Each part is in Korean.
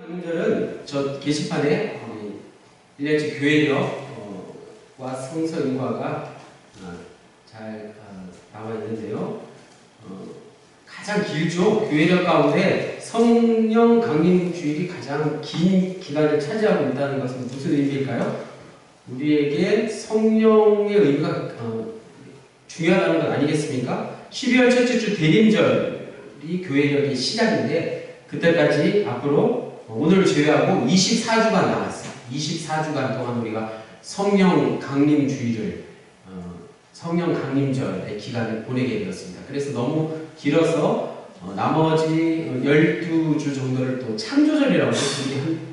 여러분들은 저 게시판에 1년치 교회력과 성서인과가 잘 나와 있는데요. 가장 길죠. 교회력 가운데 성령 강림 주일이 가장 긴 기간을 차지하고 있다는 것은 무슨 의미일까요? 우리에게 성령의 의미가 중요하다는 것 아니겠습니까? 12월 첫째 주 대림절이 교회력의 시작인데 그때까지 앞으로 오늘을 제외하고 24주간 남았어요. 24주간 동안 우리가 성령 강림 주일을 성령 강림절의 기간을 보내게 되었습니다. 그래서 너무 길어서 나머지 12주 정도를 또 창조절이라고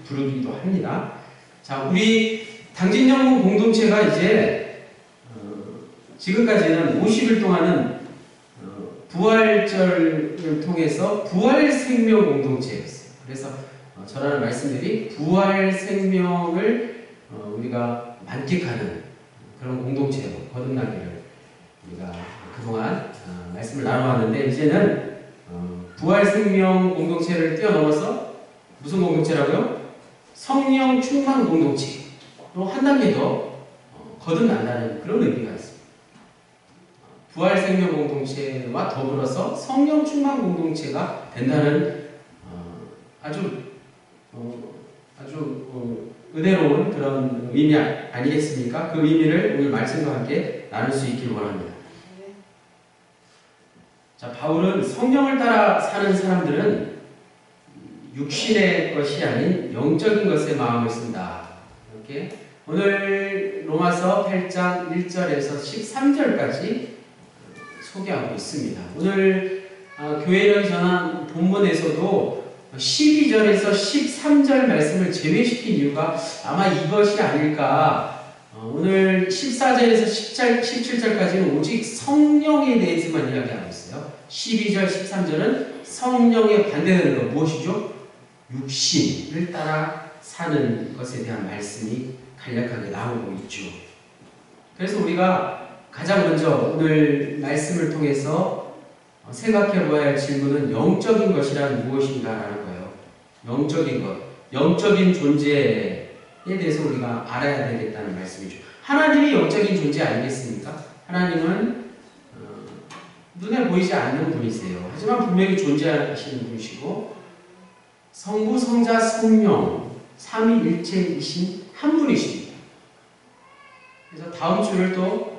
부르기도 합니다. 자, 우리 당진영문 공동체가 이제 지금까지는 50일 동안은 부활절을 통해서 부활생명 공동체였어요. 그래서 전하는 말씀들이 부활생명을 우리가 만끽하는 그런 공동체로 거듭나기를 우리가 그동안 말씀을 나눠왔는데 이제는 부활생명 공동체를 뛰어넘어서 무슨 공동체라고요? 성령 충만 공동체로 한 단계 더 거듭난다는 그런 의미가 있습니다. 부활생명 공동체와 더불어서 성령 충만 공동체가 된다는 아주 은혜로운 그런 의미 아니겠습니까? 그 의미를 오늘 말씀과 함께 나눌 수 있기를 원합니다. 자, 바울은 성령을 따라 사는 사람들은 육신의 것이 아닌 영적인 것에 마음을 쓴다. 이렇게 오늘 로마서 8장 1절에서 13절까지 소개하고 있습니다. 오늘 교회를 전한 본문에서도 12절에서 13절 말씀을 제외시킨 이유가 아마 이것이 아닐까. 오늘 14절에서 17절까지는 오직 성령에 대해서만 이야기하고 있어요. 12절, 13절은 성령에 반대되는 것 무엇이죠? 육신을 따라 사는 것에 대한 말씀이 간략하게 나오고 있죠. 그래서 우리가 가장 먼저 오늘 말씀을 통해서 생각해 보아야 할 질문은 영적인 것이란 무엇인가라는 거예요. 영적인 것, 영적인 존재에 대해서 우리가 알아야 되겠다는 말씀이죠. 하나님이 영적인 존재 아니겠습니까? 하나님은 눈에 보이지 않는 분이세요. 하지만 분명히 존재하시는 분이시고 성부, 성자, 성령 삼위일체이신 한 분이십니다. 그래서 다음 주를 또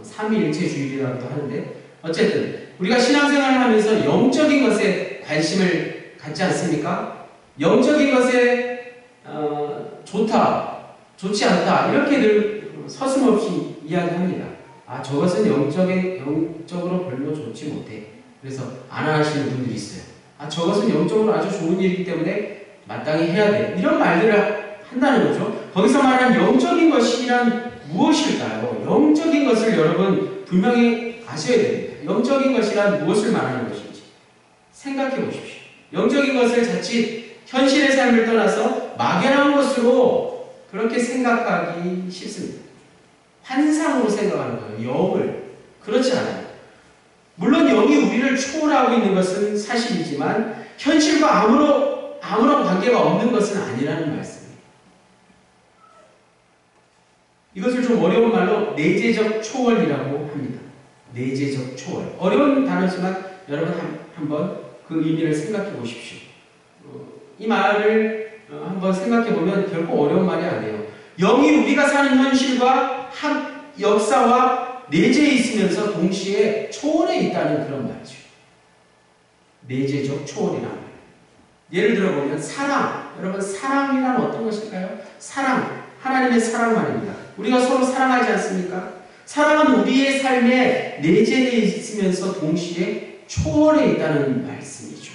삼위일체 주일이라고도 하는데 어쨌든 우리가 신앙생활을 하면서 영적인 것에 관심을 갖지 않습니까? 영적인 것에 좋다, 좋지 않다 이렇게 늘 서슴없이 이야기합니다. 저것은 영적으로 별로 좋지 못해. 그래서 안 하시는 분들이 있어요. 저것은 영적으로 아주 좋은 일이기 때문에 마땅히 해야 돼. 이런 말들을 한다는 거죠. 거기서 말하는 영적인 것이란 무엇일까요? 영적인 것을 여러분 분명히 아셔야 됩니다. 영적인 것이란 무엇을 말하는 것인지 생각해 보십시오. 영적인 것을 자칫 현실의 삶을 떠나서 막연한 것으로 그렇게 생각하기 쉽습니다. 환상으로 생각하는 거예요. 영을. 그렇지 않아요. 물론 영이 우리를 초월하고 있는 것은 사실이지만 현실과 아무런 관계가 없는 것은 아니라는 말씀이에요. 이것을 좀 어려운 말로 내재적 초월이라고 합니다. 내재적 초월. 어려운 단어지만 여러분 한번 그 의미를 생각해 보십시오. 이 말을 한번 생각해 보면 결코 어려운 말이 아니에요. 영이 우리가 사는 현실과 역사와 내재해 있으면서 동시에 초월해 있다는 그런 말이죠. 내재적 초월이라는 말. 예를 들어보면 사랑. 여러분 사랑이란 어떤 것일까요? 사랑. 하나님의 사랑 말입니다. 우리가 서로 사랑하지 않습니까? 사랑은 우리의 삶에 내재되어 있으면서 동시에 초월해 있다는 말씀이죠.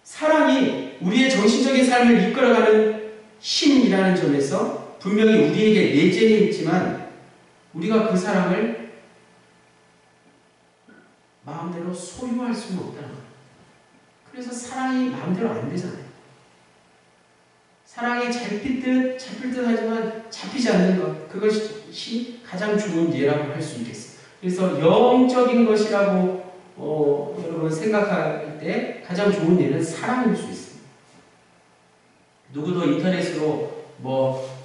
사랑이 우리의 정신적인 삶을 이끌어가는 힘이라는 점에서 분명히 우리에게 내재되어 있지만 우리가 그 사랑을 마음대로 소유할 수는 없다는 거예요. 그래서 사랑이 마음대로 안 되잖아요. 사랑이 잡힐 듯 하지만 잡히지 않는 것, 그것이 가장 좋은 예라고 할 수 있겠습니다. 그래서 영적인 것이라고 여러분 생각할 때 가장 좋은 예는 사랑일 수 있습니다. 누구도 인터넷으로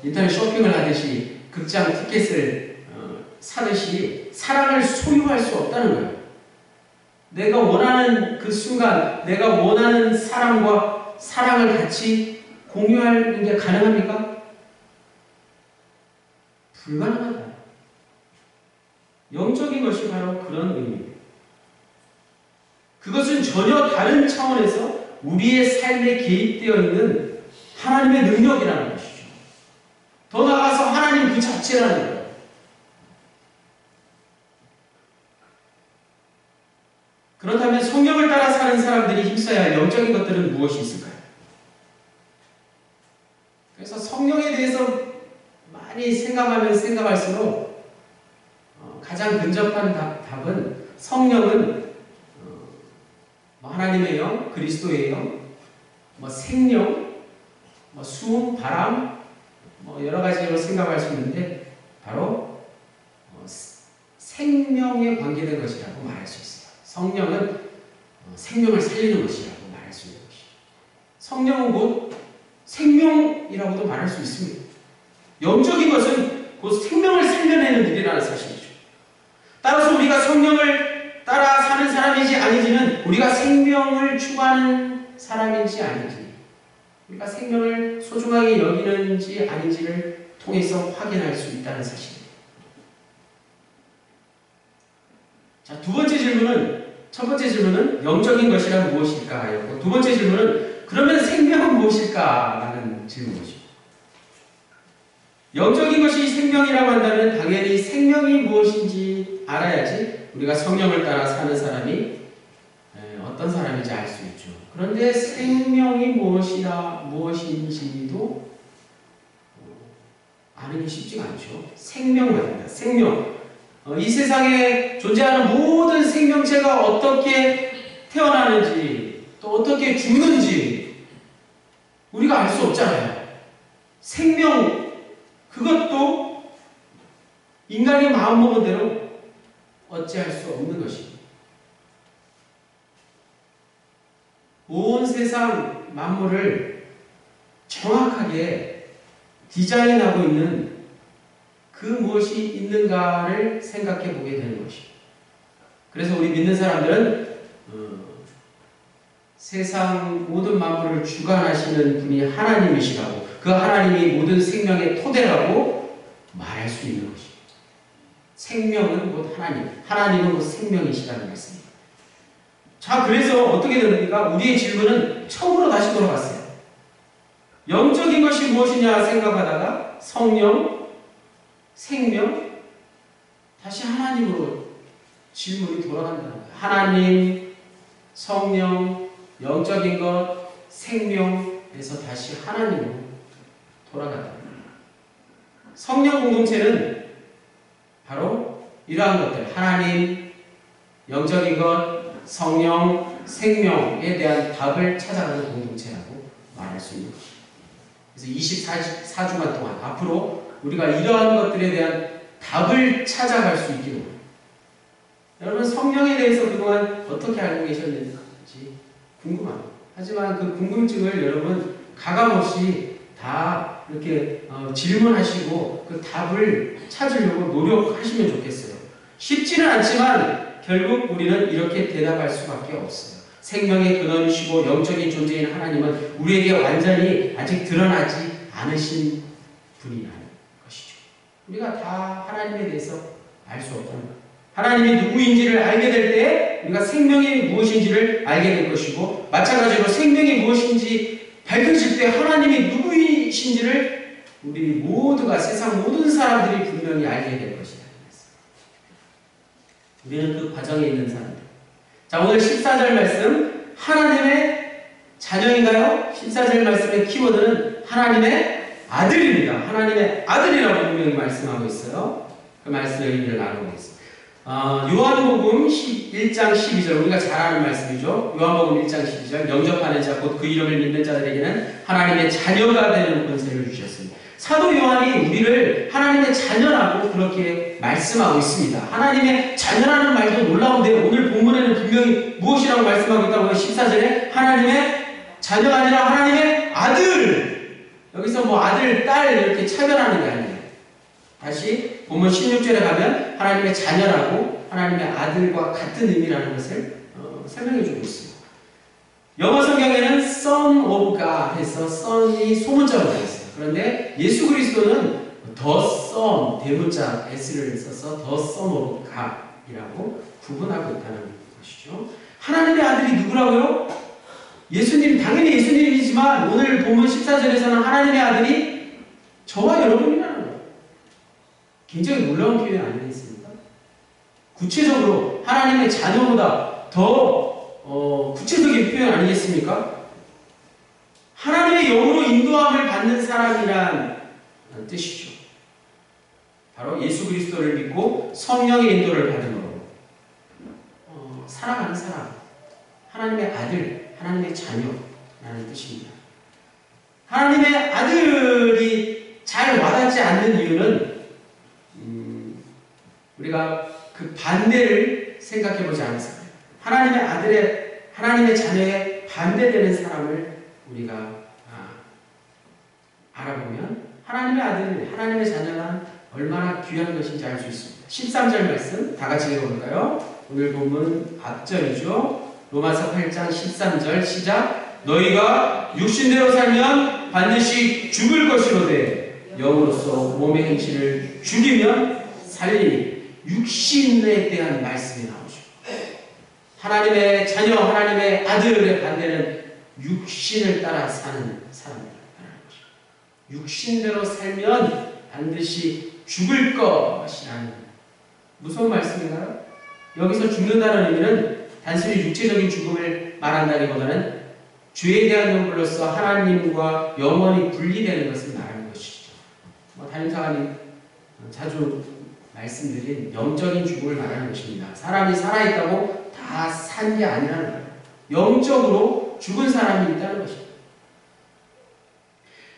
인터넷 쇼핑을 하듯이 극장 티켓을 사듯이 사랑을 소유할 수 없다는 거예요. 내가 원하는 그 순간 내가 원하는 사람과 사랑을 같이 공유하는 게 가능합니까? 불가능하다. 영적인 것이 바로 그런 의미입니다. 그것은 전혀 다른 차원에서 우리의 삶에 개입되어 있는 하나님의 능력이라는 것이죠. 더 나아가서 하나님 그 자체라는 거예요. 그렇다면 성령을 따라 사는 사람들이 힘써야 할 영적인 것들은 무엇이 있을까요? 그래서 성령에 대해서 많이 생각하면 생각할수록 가장 근접한 답은 성령은 하나님의 영, 그리스도의 영, 생명, 수음, 바람, 여러 가지로 생각할 수 있는데 바로 생명에 관계된 것이라고 말할 수 있어요. 성령은 생명을 살리는 것이라고 말할 수 있는 것이죠. 성령은 곧 생명이라고도 말할 수 있습니다. 영적인 것은 곧 생명을 살려내는 일이라는 사실이죠. 따라서 우리가 성령을 따라 사는 사람인지 아닌지는 우리가 생명을 추구하는 사람인지 아닌지, 우리가 생명을 소중하게 여기는지 아닌지를 통해서 확인할 수 있다는 사실입니다. 자, 첫 번째 질문은 영적인 것이란 무엇일까? 였고, 두 번째 질문은 그러면 생명은 무엇일까? 라는 질문이죠. 영적인 것이 생명이라고 한다면 당연히 생명이 무엇인지 알아야지 우리가 성령을 따라 사는 사람이 어떤 사람인지 알 수 있죠. 그런데 생명이 무엇인지도 아는 게 쉽지가 않죠. 생명 말입니다. 생명. 이 세상에 존재하는 모든 생명체가 어떻게 태어나는지 또 어떻게 죽는지 우리가 알 수 없잖아요. 생명 그것도 인간이 마음먹은 대로 어찌할 수 없는 것입니다. 온 세상 만물을 정확하게 디자인하고 있는 그 무엇이 있는가를 생각해 보게 되는 것입니다. 그래서 우리 믿는 사람들은 세상 모든 만물을 주관하시는 분이 하나님이시라고, 그 하나님이 모든 생명의 토대라고 말할 수 있는 것입니다. 생명은 곧 하나님, 하나님은 곧 생명이시라는 말씀입니다. 자, 그래서 어떻게 됩니까? 우리의 질문은 처음으로 다시 돌아갔어요. 영적인 것이 무엇이냐 생각하다가 성령, 생명, 다시 하나님으로 질문이 돌아간다는 거예요. 하나님, 성령, 영적인 것, 생명에서 다시 하나님으로 돌아간다. 성령 공동체는 바로 이러한 것들, 하나님, 영적인 것, 성령, 생명에 대한 답을 찾아가는 공동체라고 말할 수 있는 것입니다. 그래서 24주간 동안 앞으로 우리가 이러한 것들에 대한 답을 찾아갈 수 있기를. 여러분 성령에 대해서 그동안 어떻게 알고 계셨는지 궁금합니다. 하지만 그 궁금증을 여러분 가감없이 다 이렇게 질문하시고 그 답을 찾으려고 노력하시면 좋겠어요. 쉽지는 않지만 결국 우리는 이렇게 대답할 수밖에 없어요. 생명의 근원이시고 영적인 존재인 하나님은 우리에게 완전히 아직 드러나지 않으신 분이라는 것이죠. 우리가 다 하나님에 대해서 알 수 없다는 거예요. 하나님이 누구인지를 알게 될 때 우리가 생명이 무엇인지를 알게 될 것이고, 마찬가지로 생명이 무엇인지 밝혀질 때 하나님이 누구이신지를 우리 모두가, 세상 모든 사람들이 분명히 알게 될 것이다. 우리는 그 과정에 있는 사람들. 자, 오늘 14절 말씀, 하나님의 자녀인가요? 14절 말씀의 키워드는 하나님의 아들입니다. 하나님의 아들이라고 분명히 말씀하고 있어요. 그 말씀의 의미를 나눠보겠습니다. 요한복음 1장 12절, 우리가 잘 아는 말씀이죠. 요한복음 1장 12절, 영접하는 자, 곧 그 이름을 믿는 자들에게는 하나님의 자녀가 되는 권세를 주셨습니다. 사도 요한이 우리를 하나님의 자녀라고 그렇게 말씀하고 있습니다. 하나님의 자녀라는 말도 놀라운데 오늘 본문에는 분명히 무엇이라고 말씀하고 있다고 해요? 14절에 하나님의 자녀가 아니라 하나님의 아들, 여기서 뭐 아들, 딸 이렇게 차별하는 게 아니에요. 다시 본문 16절에 가면 하나님의 자녀라고 하나님의 아들과 같은 의미라는 것을 설명해 주고 있어요. 영어 성경에는 Son of God 해서 Son이 소문자로 되어 있어요. 그런데 예수 그리스도는 The Son, 대문자 S를 써서 The Son of God이라고 구분하고 있다는 것이죠. 하나님의 아들이 누구라고요? 예수님, 당연히 예수님이지만 오늘 본문 14절에서는 하나님의 아들이 저와 여러분이라는 거예요. 굉장히 놀라운 표현 아니겠습니까? 구체적으로 하나님의 자녀보다 더 구체적인 표현 아니겠습니까? 하나님의 영으로 인도함을 받는 사람이란 뜻이죠. 바로 예수 그리스도를 믿고 성령의 인도를 받은 거로 살아가는 사람, 하나님의 아들, 하나님의 자녀라는 뜻입니다. 하나님의 아들이 잘 와닿지 않는 이유는 우리가 그 반대를 생각해 보지 않아서 하나님의 아들의, 하나님의 자녀에 반대되는 사람을 우리가 알아보면 하나님의 아들, 하나님의 자녀가 얼마나 귀한 것인지 알 수 있습니다. 13절 말씀 다 같이 읽어볼까요? 오늘 본문 앞절이죠. 로마서 8장 13절 시작. 너희가 육신대로 살면 반드시 죽을 것이로되 영으로서 몸의 행실을 죽이면 살리니. 육신에 대한 말씀이 나오죠. 하나님의 자녀, 하나님의 아들의 반대는 육신을 따라 사는 사람이라는 것이죠. 육신대로 살면 반드시 죽을 것이라는 무서운 말씀인가요? 여기서 죽는다는 의미는 단순히 육체적인 죽음을 말한다기보다는 죄에 대한 연불로서 하나님과 영원히 분리되는 것을 말하는 것이죠. 담임사관님 자주 말씀드린 영적인 죽음을 말하는 것입니다. 사람이 살아있다고 다 산 게 아니라는 거예요. 영적으로 죽은 사람이 있다는 것입니다.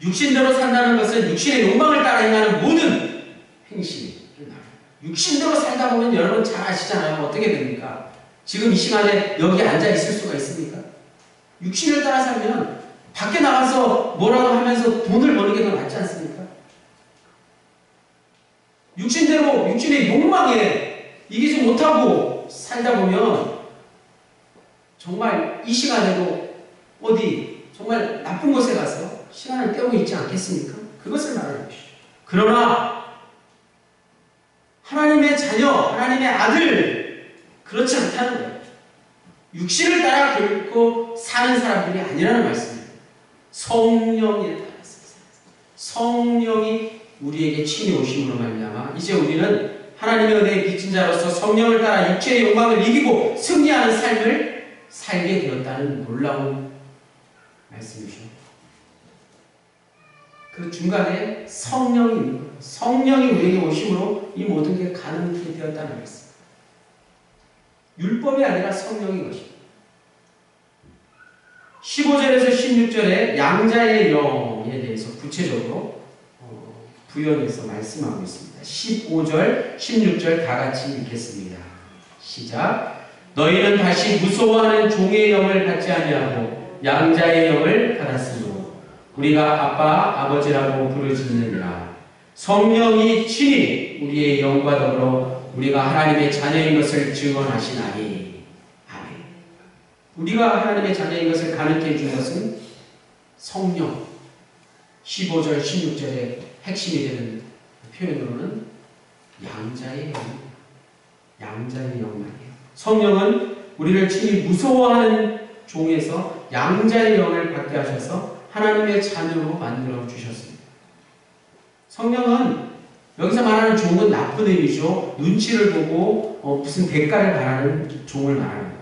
육신대로 산다는 것은 육신의 욕망을 따라 행하는 모든 행실을 말합니다. 육신대로 살다 보면 여러분 잘 아시잖아요. 어떻게 됩니까? 지금 이 시간에 여기 앉아 있을 수가 있습니까? 육신을 따라 살면 밖에 나가서 뭐라도 하면서 돈을 버는 게 더 낫지 않습니까? 육신대로, 육신의 욕망에 이기지 못하고 살다 보면 정말 이 시간에도 어디 정말 나쁜 곳에 가서 시간을 때우고 있지 않겠습니까? 그것을 말하는 것이죠. 그러나 하나님의 자녀, 하나님의 아들 그렇지 않다는 거예요. 육신을 따라 결코 사는 사람들이 아니라는 말씀입니다. 성령에 따라서 성령이 우리에게 친히 오심으로 말미암아 이제 우리는 하나님의 은혜에 빚진 자로서 성령을 따라 육체의 욕망을 이기고 승리하는 삶을 살게 되었다는 놀라운 말씀이죠. 그 중간에 성령이 있는 거예요. 성령이 우리에게 오심으로 이 모든 게 가능하게 되었다는 말씀. 율법이 아니라 성령인 것입니다. 15절에서 16절에 양자의 영에 대해서 구체적으로 부연해서 말씀하고 있습니다. 15절, 16절 다 같이 읽겠습니다. 시작. 너희는 다시 무서워하는 종의 영을 받지 아니하고 양자의 영을 받았으므로 우리가 아빠, 아버지라고 부르짖느니라. 성령이 친히 우리의 영과 더불어 우리가 하나님의 자녀인 것을 증언하시나니. 아멘. 우리가 하나님의 자녀인 것을 가르쳐 준 것은 성령. 15절, 16절의 핵심이 되는 표현으로는 양자의 영. 양자의 영 말이에요. 성령은 우리를 친히 무서워하는 종에서 양자의 영을 받게 하셔서 하나님의 자녀로 만들어 주셨습니다. 성령은 여기서 말하는 종은 나쁜 의미죠. 눈치를 보고 무슨 대가를 바라는 종을 말하는 거예요.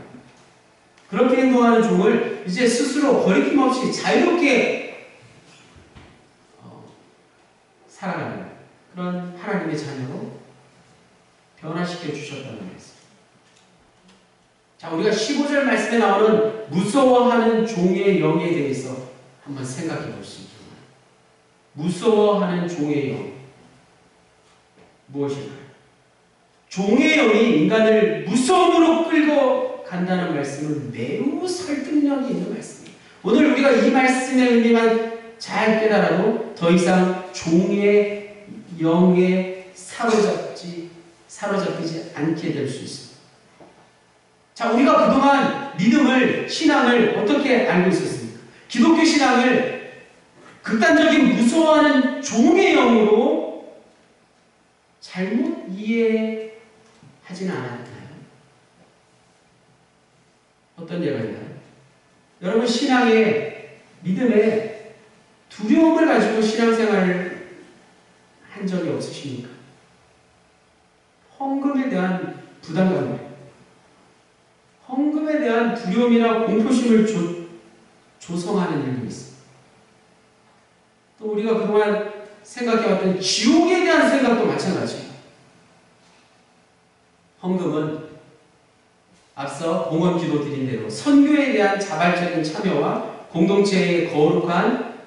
그렇게 행동하는 종을 이제 스스로 거리낌 없이 자유롭게 살아가는 그런 하나님의 자녀로 변화시켜 주셨다는 말씀. 자, 우리가 15절 말씀에 나오는 무서워하는 종의 영에 대해서 한번 생각해 볼 수 있습니다. 무서워하는 종의 영. 무엇일까요? 종의 영이 인간을 무서움으로 끌고 간다는 말씀은 매우 설득력이 있는 말씀이에요. 오늘 우리가 이 말씀의 의미만 잘 깨달아도 더 이상 종의 영에 사로잡히지 않게 될 수 있습니다. 자, 우리가 그동안 믿음을, 신앙을 어떻게 알고 있었습니까? 기독교 신앙을 극단적인 무서워하는 종의 영으로 잘못 이해하지는 않았나요? 어떤 예가 있나요? 여러분, 신앙의, 믿음의 두려움을 가지고 신앙생활을 한 적이 없으십니까? 헌금에 대한 부담감, 헌금에 대한 두려움이나 공포심을 조성하는 일도 있습니다. 또 우리가 그동안 생각해왔던 지옥에 대한 생각도 마찬가지예요. 헌금은 앞서 봉헌 기도 드린 대로 선교에 대한 자발적인 참여와 공동체의 거룩한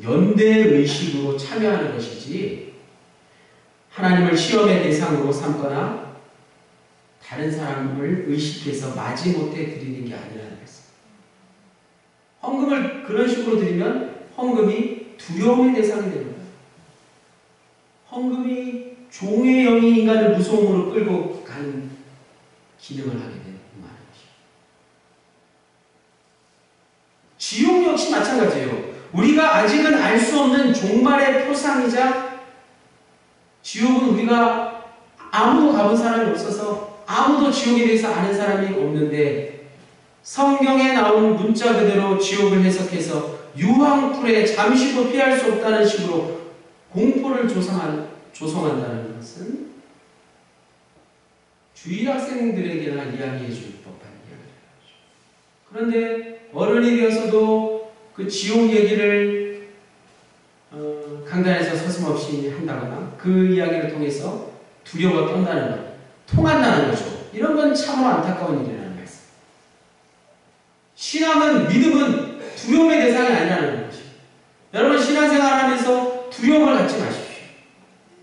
연대의식으로 참여하는 것이지 하나님을 시험의 대상으로 삼거나 다른 사람을 의식해서 마지못해 드리는 게 아니라는 말씀. 헌금을 그런 식으로 드리면 헌금이 두려움의 대상이 됩니다. 헌금이 종의 영이 인간을 무서움으로 끌고 가는 기능을 하게 되는 말입니다. 지옥 역시 마찬가지예요. 우리가 아직은 알 수 없는 종말의 표상이자 지옥은 우리가 아무도 가본 사람이 없어서 아무도 지옥에 대해서 아는 사람이 없는데 성경에 나온 문자 그대로 지옥을 해석해서 유황불에 잠시도 피할 수 없다는 식으로 공포를 조성한다는 것은 주일학생들에게나 이야기해 줄 법한 이야기죠. 그런데 어른이 되어서도 그 지옥 얘기를 강단에서 서슴없이 한다거나 그 이야기를 통해서 두려워 떤다는 것, 통한다는 거죠. 이런 건 참으로 안타까운 일이라는 말씀. 신앙은, 믿음은 두려움의 대상이 아니라는 것이죠. 여러분, 신앙생활하면서 두려움을 갖지 마십시오.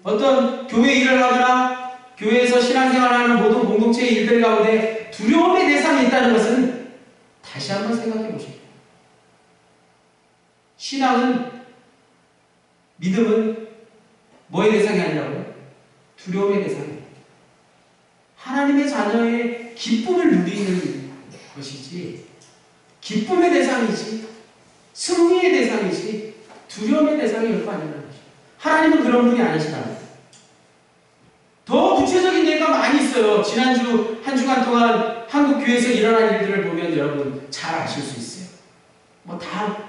어떤 교회 일을 하거나 교회에서 신앙생활하는 모든 공동체의 일들 가운데 두려움의 대상이 있다는 것은 다시 한번 생각해 보십시오. 신앙은, 믿음은 뭐의 대상이 아니라고요? 두려움의 대상이에요. 하나님의 자녀의 기쁨을 누리는 것이지, 기쁨의 대상이지, 승리의 대상이지, 두려움의 대상이 결코 아니라는 것이죠. 하나님은 그런 분이 아니시다. 더 구체적인 예가 많이 있어요. 지난주 한 주간 동안 한국 교회에서 일어난 일들을 보면 여러분 잘 아실 수 있어요. 뭐 다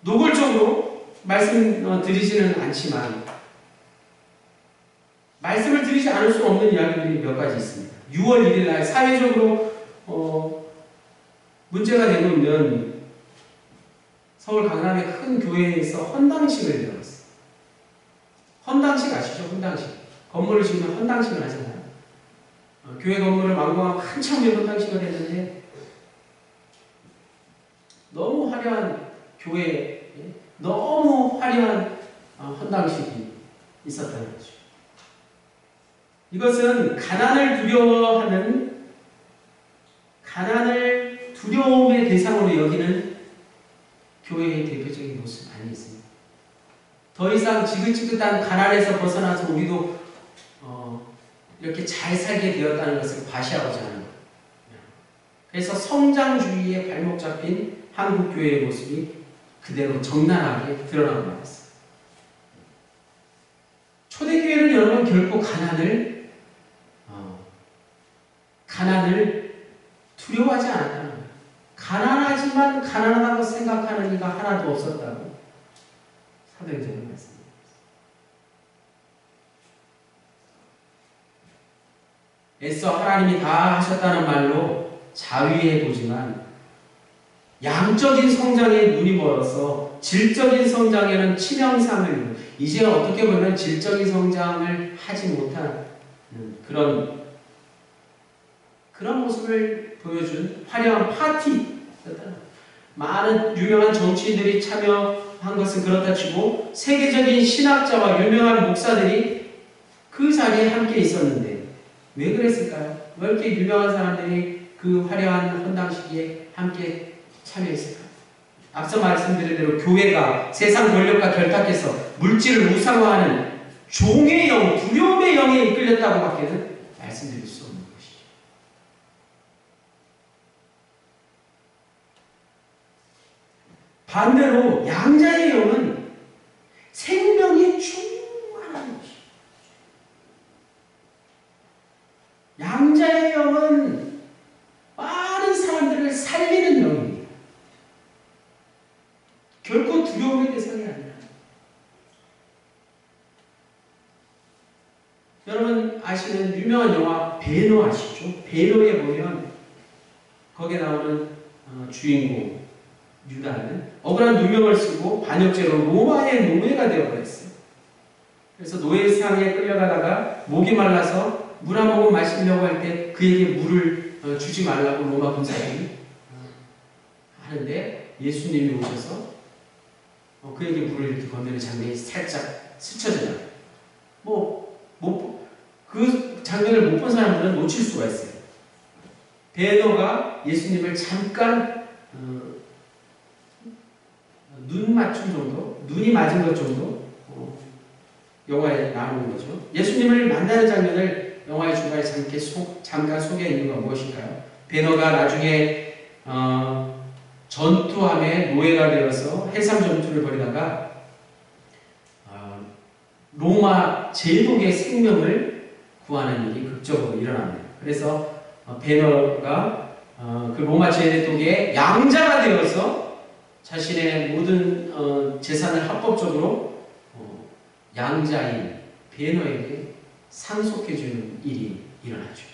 노골적으로 말씀드리지는 않지만 말씀을 드리지 않을 수 없는 이야기들이 몇 가지 있습니다. 6월 1일 날 사회적으로 문제가 되고 있는 서울 강남의 큰 교회에서 헌당식을 열었어요. 헌당식 아시죠? 헌당식. 건물을 지으면 헌당식을 하잖아요. 교회 건물을 완공하고 한참 후에 헌당식을 했는데 너무 화려한 교회에 너무 화려한 헌당식이 있었다는 거죠. 이것은 가난을 두려움의 대상으로 여기는 교회의 대표적인 모습 아니겠습니까? 더 이상 지긋지긋한 가난에서 벗어나서 우리도 이렇게 잘 살게 되었다는 것을 과시하고자 하는 거예요. 그래서 성장주의에 발목 잡힌 한국 교회의 모습이 그대로 적나라하게 드러나고 말았어요. 초대교회는 여러분 결코 가난을 두려워하지 않았다는 거예요. 가난하지만 가난하다고 생각하는 이가 하나도 없었다고 사도행전은 말씀합니다. 애써 하나님이 다 하셨다는 말로 자위해 보지만 양적인 성장에 눈이 멀어서 질적인 성장에는 치명상을 이제 어떻게 보면 질적인 성장을 하지 못한 그런 모습을 보여준 화려한 파티였다. 많은 유명한 정치인들이 참여한 것은 그렇다 치고 세계적인 신학자와 유명한 목사들이 그 자리에 함께 있었는데 왜 그랬을까요? 왜 이렇게 유명한 사람들이 그 화려한 헌당식에 함께 참여했을까요? 앞서 말씀드린 대로 교회가 세상 권력과 결탁해서 물질을 우상화하는 종의 영, 두려움의 영에 이끌렸다고밖에는 말씀드릴 수 없는 것이죠. 반대로 양자의 영은 생명이 충만한 것이죠. 양자의 영은 많은 사람들을 살리는 영입니다. 결코 두려움의 대상이 아니라. 여러분 아시는 유명한 영화 배너 아시죠? 배너에 보면 거기에 나오는 주인공 유다는 억울한 누명을 쓰고 반역죄로 로마의 노예가 되어버렸어요. 그래서 노예상에 끌려가다가 목이 말라서 물 한 모금 마시려고 할 때 그에게 물을 주지 말라고 로마 군사들이 하는데 예수님이 오셔서 그에게 물을 이렇게 건네는 장면이 살짝 스쳐져요. 그 장면을 못 본 사람들은 놓칠 수가 있어요. 베너가 예수님을 잠깐 눈 맞춤 정도, 눈이 맞은 것 정도 영화에 나오는 거죠. 예수님을 만나는 장면을 영화의 중간에 잠깐 소개한 이유가 무엇일까요? 베너가 나중에 전투함에 노예가 되어서 해상 전투를 벌이다가 로마 제국의 생명을 구하는 일이 극적으로 일어납니다. 그래서 베너가 그 로마 제국의 양자가 되어서 자신의 모든 재산을 합법적으로 양자인 베너에게 상속해주는 일이 일어나죠.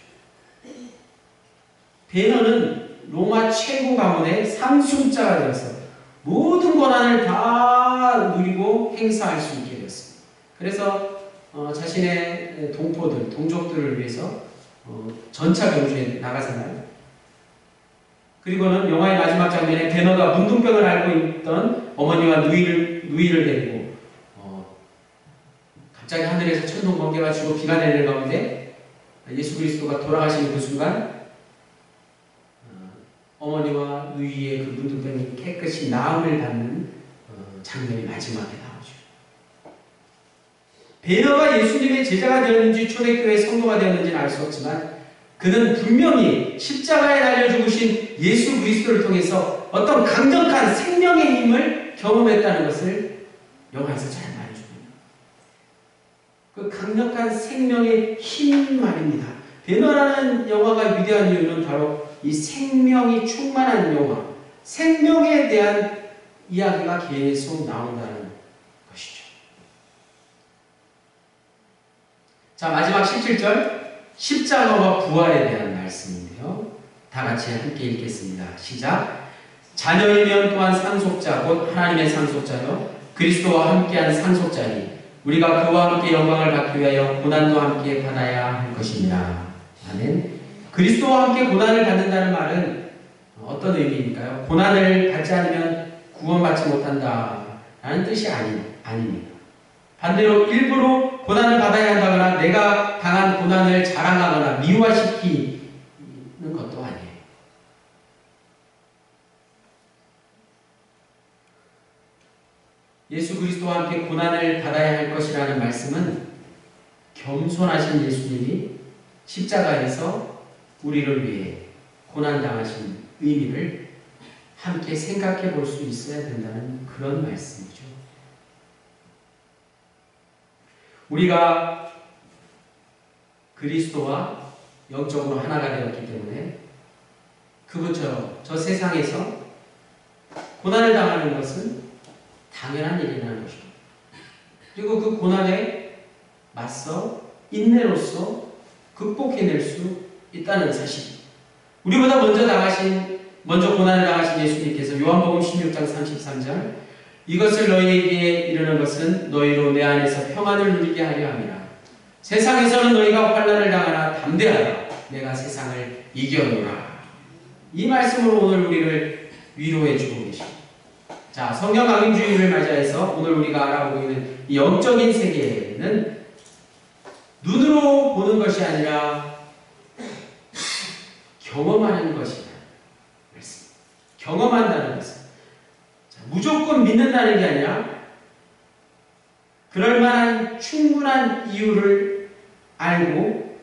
베너는 로마 최고 가문의 상속자가 되어서 모든 권한을 다 누리고 행사할 수 있게 되었습니다. 그래서 자신의 동포들, 동족들을 위해서 전차 경주에 나가잖아요. 그리고는 영화의 마지막 장면에 베너가 문둥병을 앓고 있던 어머니와 누이를 데리고 갑자기 하늘에서 천둥 번개가 치고 비가 내리는 가운데 예수 그리스도가 돌아가시는 그 순간 어머니와 누이의 그 문둥병이 깨끗이 나음을 받는 장면이 마지막에 나오죠. 베너가 예수님의 제자가 되었는지 초대교회 성도가 되었는지는 알 수 없지만 그는 분명히 십자가에 달려 죽으신 예수 그리스도를 통해서 어떤 강력한 생명의 힘을 경험했다는 것을 영화에서 잘 말해줍니다. 그 강력한 생명의 힘 말입니다. 베너라는 영화가 위대한 이유는 바로 이 생명이 충만한 영화, 생명에 대한 이야기가 계속 나온다는 것이죠. 자, 마지막 17절 십자가와 부활에 대한 말씀인데요. 다 같이 함께 읽겠습니다. 시작. 자녀이면 또한 상속자 곧 하나님의 상속자요 그리스도와 함께한 상속자니 우리가 그와 함께 영광을 받기 위하여 고난도 함께 받아야 할 것입니다. 아멘. 그리스도와 함께 고난을 받는다는 말은 어떤 의미일까요? 고난을 받지 않으면 구원받지 못한다 라는 뜻이 아닙니다. 반대로 일부러 고난을 받아야 한다거나 내가 당한 고난을 자랑하거나 미화시키는 것도 아니에요. 예수 그리스도와 함께 고난을 받아야 할 것이라는 말씀은 겸손하신 예수님이 십자가에서 우리를 위해 고난당하신 의미를 함께 생각해 볼 수 있어야 된다는 그런 말씀이죠. 우리가 그리스도와 영적으로 하나가 되었기 때문에 그분처럼 저 세상에서 고난을 당하는 것은 당연한 일이라는 것입니다. 그리고 그 고난에 맞서 인내로서 극복해낼 수 있다는 사실. 우리보다 먼저 고난을 당하신 예수님께서 요한복음 16장 33절 이것을 너희에게 이르는 것은 너희로 내 안에서 평안을 누리게 하려 함이라. 세상에서는 너희가 환난을 당하나 담대하라. 내가 세상을 이겨노라. 이 말씀으로 오늘 우리를 위로해 주고 계십니다. 자, 성경 강림주의를 맞이해서 오늘 우리가 알아보고 있는 이 영적인 세계는 눈으로 보는 것이 아니라 경험하는 것이다. 경험한다는 것은 무조건 믿는다는 게 아니라 그럴 만한 충분한 이유를 알고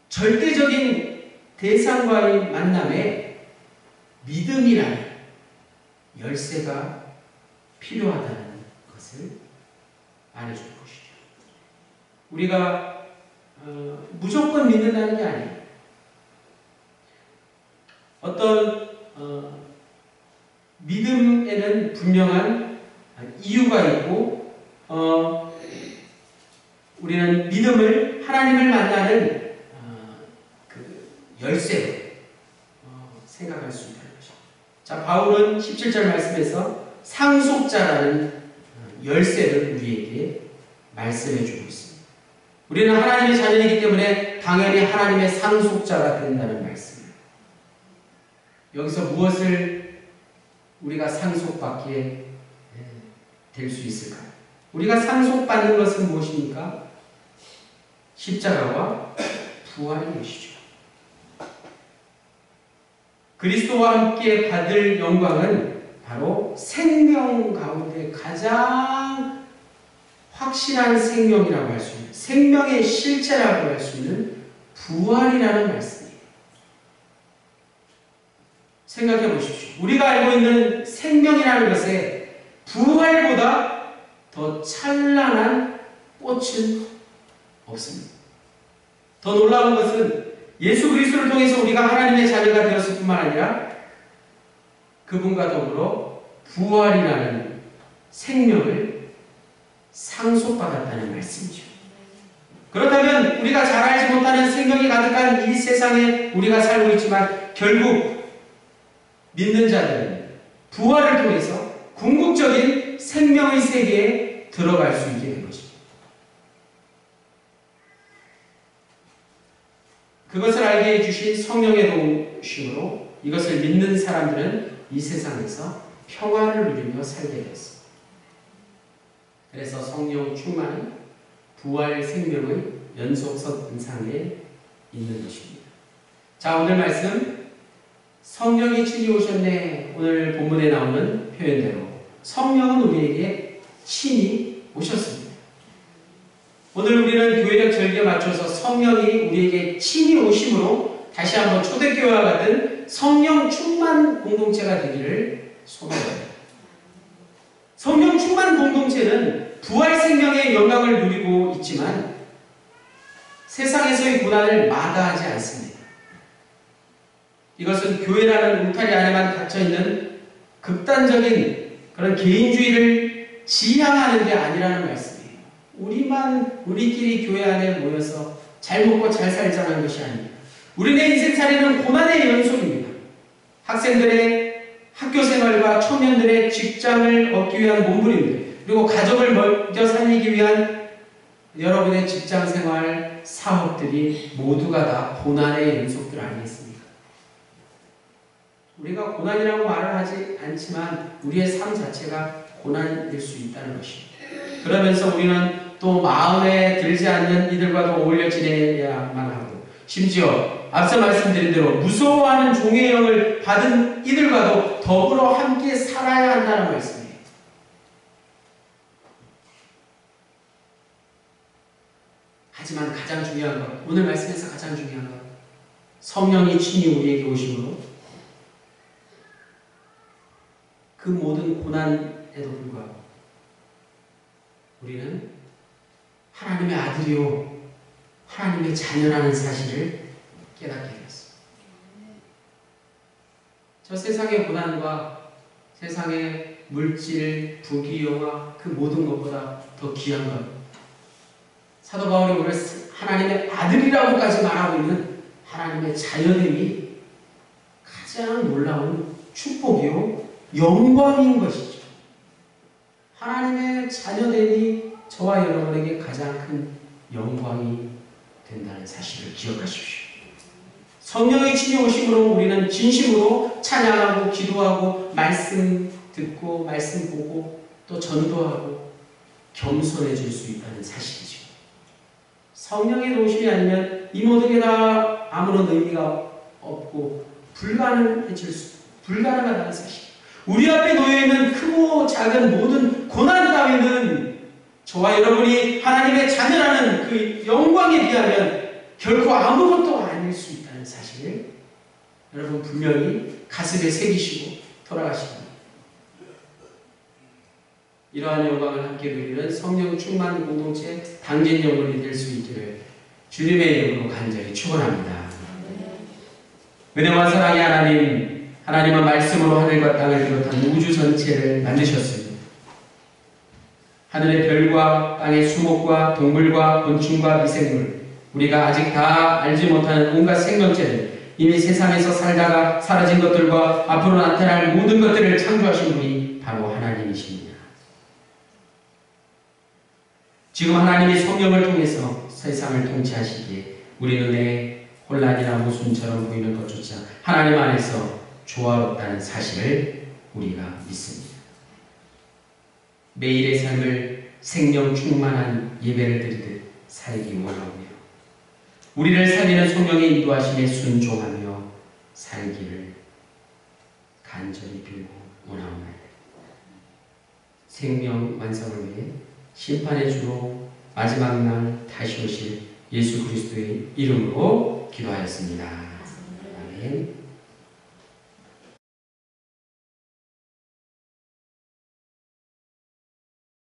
절대적인 대상과의 만남에 믿음이라는 열쇠가 필요하다는 것을 말해줄 것이죠. 우리가 무조건 믿는다는 게 아니에요. 어떤 믿음에는 분명한 이유가 있고 우리는 믿음을 하나님을 만나는 그 열쇠로 생각할 수 있다는 것이죠. 자, 바울은 17절 말씀에서 상속자라는 열쇠를 우리에게 말씀해 주고 있습니다. 우리는 하나님의 자녀이기 때문에 당연히 하나님의 상속자가 된다는 말씀이에요. 여기서 무엇을 우리가 상속받기에 될 수 있을까요? 우리가 상속받는 것은 무엇입니까? 십자가와 부활인 것이죠. 그리스도와 함께 받을 영광은 바로 생명 가운데 가장 확실한 생명이라고 할 수 있는, 생명의 실체라고 할 수 있는 부활이라는 말씀이에요. 생각해 보십시오. 우리가 알고 있는 생명이라는 것에 부활보다 더 찬란한 꽃은 없습니다. 더 놀라운 것은 예수 그리스도를 통해서 우리가 하나님의 자녀가 되었을 뿐만 아니라 그분과 더불어 부활이라는 생명을 상속받았다는 말씀이죠. 그렇다면 우리가 잘 알지 못하는 생명이 가득한 이 세상에 우리가 살고 있지만 결국 믿는 자들은 부활을 통해서 궁극적인 생명의 세계에 들어갈 수 있게 된 것입니다. 그것을 알게 해주신 성령의 도우심으로 이것을 믿는 사람들은 이 세상에서 평안을 누리며 살게 됐습니다. 그래서 성령 충만은 부활 생명의 연속선상에 있는 것입니다. 자, 오늘 말씀 성령이 친히 오셨네. 오늘 본문에 나오는 표현대로 성령은 우리에게 친히 오셨습니다. 오늘 우리는 교회력 절기에 맞춰서 성령이 우리에게 친히 오심으로 다시 한번 초대교회와 같은 성령 충만 공동체가 되기를 소망합니다. 성령 충만 공동체는 부활 생명의 영광을 누리고 있지만 세상에서의 고난을 마다하지 않습니다. 이것은 교회라는 울타리 안에만 갇혀있는 극단적인 그런 개인주의를 지향하는 게 아니라는 말씀이에요. 우리끼리 교회 안에 모여서 잘 먹고 잘 살자는 것이 아닙니다. 우리네 인생살이는 고난의 연속입니다. 학생들의 학교 생활과 청년들의 직장을 얻기 위한 몸부림들, 그리고 가족을 먹여 살리기 위한 여러분의 직장 생활, 사업들이 모두가 다 고난의 연속들 아니겠습니까? 우리가 고난이라고 말을 하지 않지만 우리의 삶 자체가 고난일 수 있다는 것입니다. 그러면서 우리는 또 마음에 들지 않는 이들과도 어울려 지내야만 하고, 심지어 앞서 말씀드린 대로 무서워하는 종의 영을 받은 이들과도 더불어 함께 살아야 한다는 말씀이에요. 하지만 가장 중요한 것, 오늘 말씀에서 가장 중요한 것, 성령이 친히 우리에게 오심으로 그 모든 고난에도 불구하고 우리는 하나님의 아들이요 하나님의 자녀라는 사실을 깨닫게 되었습니다. 저 세상의 고난과 세상의 물질, 부귀영화 그 모든 것보다 더 귀한 것, 사도 바울이 오늘 하나님의 아들이라고까지 말하고 있는 하나님의 자녀됨이 가장 놀라운 축복이요 영광인 것이죠. 하나님의 자녀됨이 저와 여러분에게 가장 큰 영광이 된다는 사실을 기억하십시오. 성령의 친히 오심으로 우리는 진심으로 찬양하고 기도하고 말씀 듣고 말씀 보고 또 전도하고 겸손해질 수 있다는 사실이죠. 성령의 도우심이 아니면 이 모든 게 다 아무런 의미가 없고 불가능하다는 사실. 우리 앞에 놓여있는 크고 작은 모든 고난 따위는 저와 여러분이 하나님의 자녀라는 그 영광에 비하면 결코 아무것도 아닐 수 있다는 사실을 여러분 분명히 가슴에 새기시고 돌아가십니다. 이러한 영광을 함께 누리는 성령 충만 공동체 당진 영혼이 될 수 있기를 주님의 이름으로 간절히 축원합니다. 은혜와 사랑의 하나님, 하나님은 말씀으로 하늘과 땅을 비롯한 우주 전체를 만드셨습니다. 하늘의 별과 땅의 수목과 동물과 곤충과 미생물, 우리가 아직 다 알지 못하는 온갖 생명체들, 이미 세상에서 살다가 사라진 것들과 앞으로 나타날 모든 것들을 창조하신 분이 바로 하나님이십니다. 지금 하나님이 성령을 통해서 세상을 통치하시기에 우리 눈에 혼란이나 모순처럼 보이는 것조차 하나님 안에서 조화롭다는 사실을 우리가 믿습니다. 매일의 삶을 생명 충만한 예배를 드리듯 살기 원하고요. 우리를 살리는 성령의 인도하심에 순종하며 살기를 간절히 빌고 원하옵나이다. 생명 완성을 위해 심판의 주로 마지막 날 다시 오실 예수 그리스도의 이름으로 기도하였습니다. 아멘.